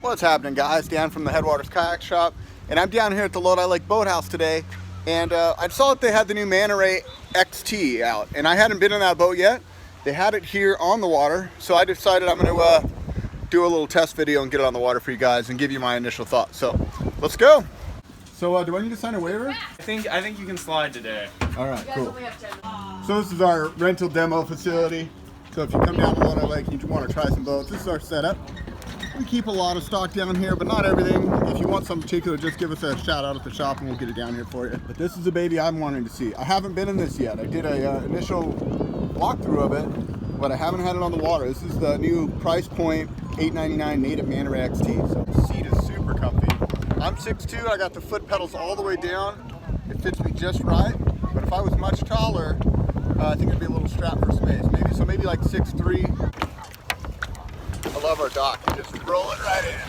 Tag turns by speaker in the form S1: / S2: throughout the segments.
S1: What's happening, guys? Dan from the Headwaters Kayak Shop, and I'm down here at the Lodi Lake Boathouse today, and I saw that they had the new Manta Ray XT out, and I hadn't been in that boat yet. They had it here on the water, so I decided I'm going to do a little test video and get it on the water for you guys and give you my initial thoughts. So let's go. So do I need to sign a waiver?
S2: I think you can slide today.
S1: All right, cool. So this is our rental demo facility. So if you come down to Lodi Lake and you want to try some boats, this is our setup. We keep a lot of stock down here, but not everything. If you want something particular, just give us a shout out at the shop and we'll get it down here for you. But this is a baby I'm wanting to see. I haven't been in this yet. I did a initial walkthrough of it, but I haven't had it on the water. This is the new price point, $8.99 native Manta Ray XT. So the seat is super comfy. I'm 6'2", I got the foot pedals all the way down. It fits me just right, but if I was much taller, I think it'd be a little strapped for space. Maybe like 6'3". I love our dock. You just roll it right in.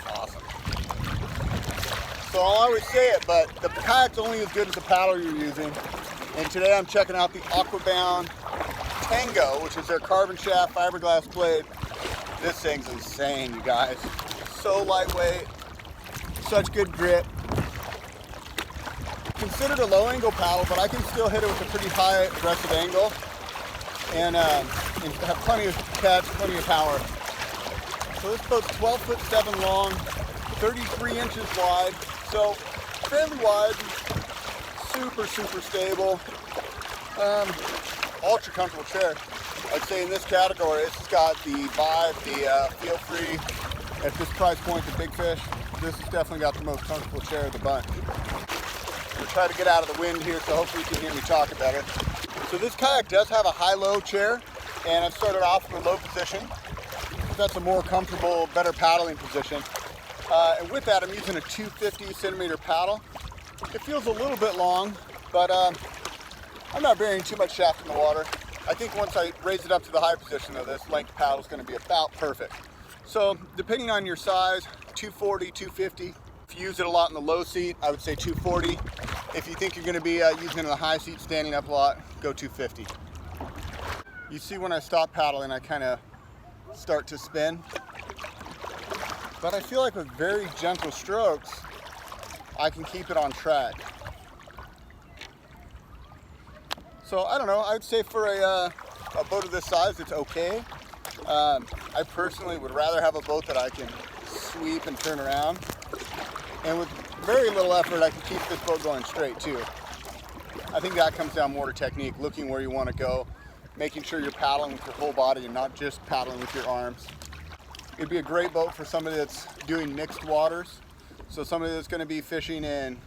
S1: Awesome. So I'll always say it, but the kayak's only as good as the paddle you're using. And today I'm checking out the Aquabound Tango, which is their carbon shaft fiberglass blade. This thing's insane, you guys. So lightweight, such good grip. Considered a low angle paddle, but I can still hit it with a pretty high aggressive angle and have plenty of catch, plenty of power. So this boat's 12'7" long, 33 inches wide, so fairly wide, super stable, ultra comfortable chair. I'd say in this category, it's got the Vibe, the Feel Free. At this price point, the Big Fish, this has definitely got the most comfortable chair of the bunch. We'll try to get out of the wind here, so hopefully you can hear me talking better. So this kayak does have a high-low chair, and I've started off in a low position. That's a more comfortable, better paddling position. And with that, I'm using a 250 centimeter paddle. It feels a little bit long, but I'm not burying too much shaft in the water. I think once I raise it up to the high position of this length paddle is going to be about perfect. So depending on your size, 240, 250. If you use it a lot in the low seat, I would say 240. If you think you're going to be using it in the high seat, standing up a lot, go 250. You see when I stop paddling, I kind of start to spin. But I feel like with very gentle strokes, I can keep it on track. So I don't know, I'd say for a boat of this size, it's okay. I personally would rather have a boat that I can sweep and turn around. And with very little effort, I can keep this boat going straight too. I think that comes down more to technique, looking where you want to go, making sure you're paddling with your whole body and not just paddling with your arms. It'd be a great boat for somebody that's doing mixed waters. So somebody that's going to be fishing in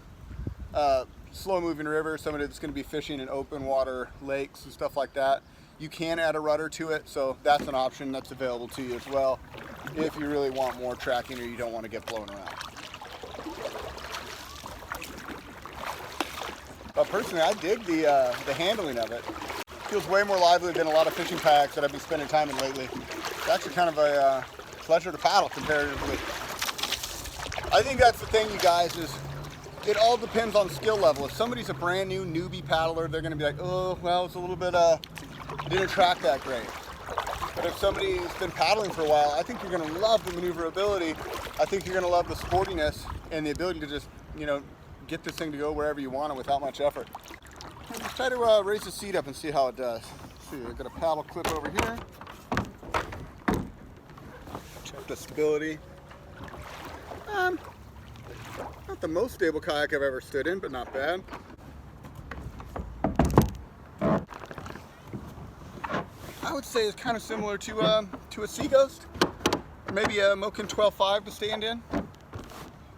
S1: slow moving rivers, somebody that's going to be fishing in open water lakes and stuff like that. You can add a rudder to it, so that's an option that's available to you as well if you really want more tracking or you don't want to get blown around. But personally, I dig the handling of it. It feels way more lively than a lot of fishing kayaks that I've been spending time in lately. It's actually kind of a pleasure to paddle comparatively. I think that's the thing, you guys, is it all depends on skill level. If somebody's a brand new newbie paddler, they're going to be like, oh, well, it's a little bit, didn't track that great. But if somebody's been paddling for a while, I think you're going to love the maneuverability. I think you're going to love the sportiness and the ability to just, get this thing to go wherever you want it without much effort. Let's try to raise the seat up and see how it does. Let's see, I've got a paddle clip over here. Check the stability. Not the most stable kayak I've ever stood in, but not bad. I would say it's kind of similar to a Seaghost, maybe a Moken 12.5 to stand in.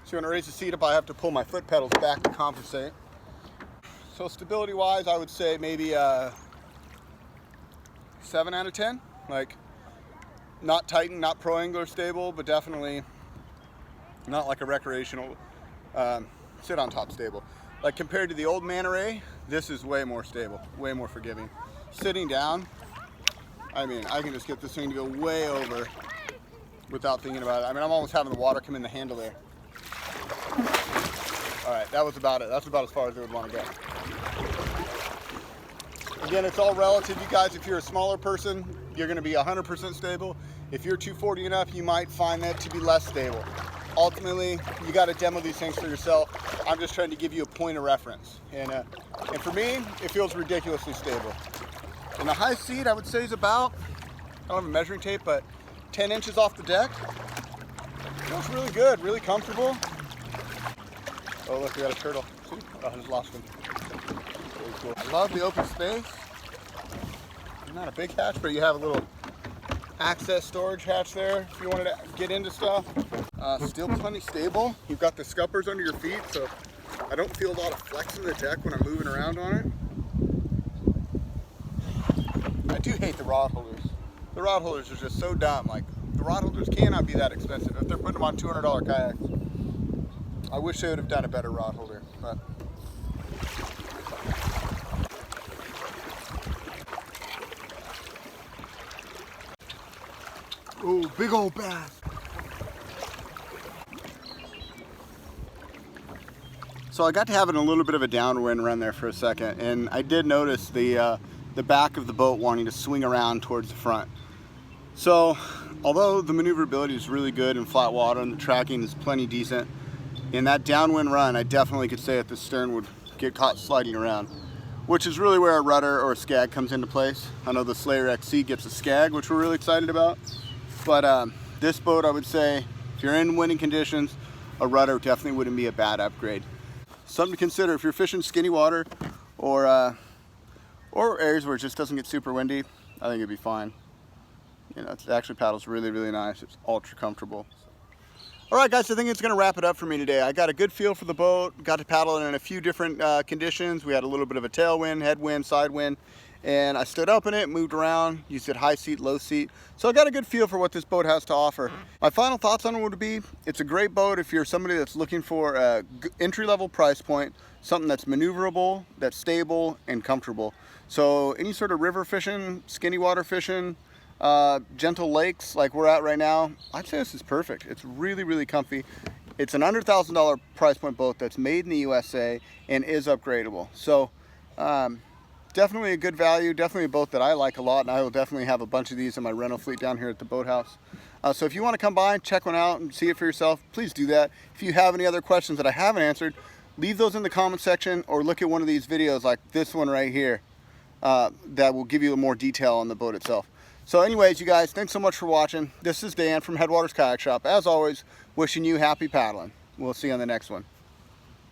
S1: So when I raise the seat up, I have to pull my foot pedals back to compensate. So stability wise, I would say maybe 7 out of 10. Like not Titan, not Pro Angler stable, but definitely not like a recreational sit on top stable. Like compared to the old Manta Ray, this is way more stable, way more forgiving. Sitting down, I mean, I can just get this thing to go way over without thinking about it. I mean, I'm almost having the water come in the handle there. All right, that was about it. That's about as far as I would want to go. Again, it's all relative, you guys. If you're a smaller person, you're going to be 100% stable. If you're 240 and up, you might find that to be less stable. Ultimately, you got to demo these things for yourself. I'm just trying to give you a point of reference. And for me, it feels ridiculously stable. And the high seat, I would say, is about, I don't have a measuring tape, but 10 inches off the deck. Feels really good, really comfortable. Oh, look, we got a turtle. See? Oh, I just lost one. Really cool. I love the open space. Not a big hatch, but you have a little access storage hatch there if you wanted to get into stuff. Still plenty stable. You've got the scuppers under your feet, so I don't feel a lot of flex in the deck when I'm moving around on it. I do hate the rod holders. The rod holders are just so dumb. Like, the rod holders cannot be that expensive. If they're putting them on $200 kayaks, I wish they would have done a better rod holder. But oh, big old bass. So I got to having a little bit of a downwind run there for a second, and I did notice the back of the boat wanting to swing around towards the front. So although the maneuverability is really good in flat water and the tracking is plenty decent, in that downwind run I definitely could say that the stern would get caught sliding around, which is really where a rudder or a skag comes into place. I know the Slayer XC gets a skag, which we're really excited about. But this boat, I would say, if you're in windy conditions, a rudder definitely wouldn't be a bad upgrade. Something to consider if you're fishing skinny water or areas where it just doesn't get super windy. I think it'd be fine. You know, it actually paddles really, really nice. It's ultra comfortable. All right, guys, I think it's going to wrap it up for me today. I got a good feel for the boat. Got to paddle it in a few different conditions. We had a little bit of a tailwind, headwind, side wind. And I stood up in it, moved around, used it high seat, low seat. So I got a good feel for what this boat has to offer. My final thoughts on it would be, it's a great boat if you're somebody that's looking for a entry-level price point, something that's maneuverable, that's stable, and comfortable. So any sort of river fishing, skinny water fishing, gentle lakes like we're at right now, I'd say this is perfect. It's really, really comfy. It's an under $1,000 price point boat that's made in the USA and is upgradable. So, definitely a good value, definitely a boat that I like a lot, and I will definitely have a bunch of these in my rental fleet down here at the boathouse. So if you want to come by and check one out and see it for yourself, please do that. If you have any other questions that I haven't answered, leave those in the comment section or look at one of these videos like this one right here that will give you more detail on the boat itself. So anyways, you guys, thanks so much for watching. This is Dan from Headwaters Kayak Shop. As always, wishing you happy paddling. We'll see you on the next one.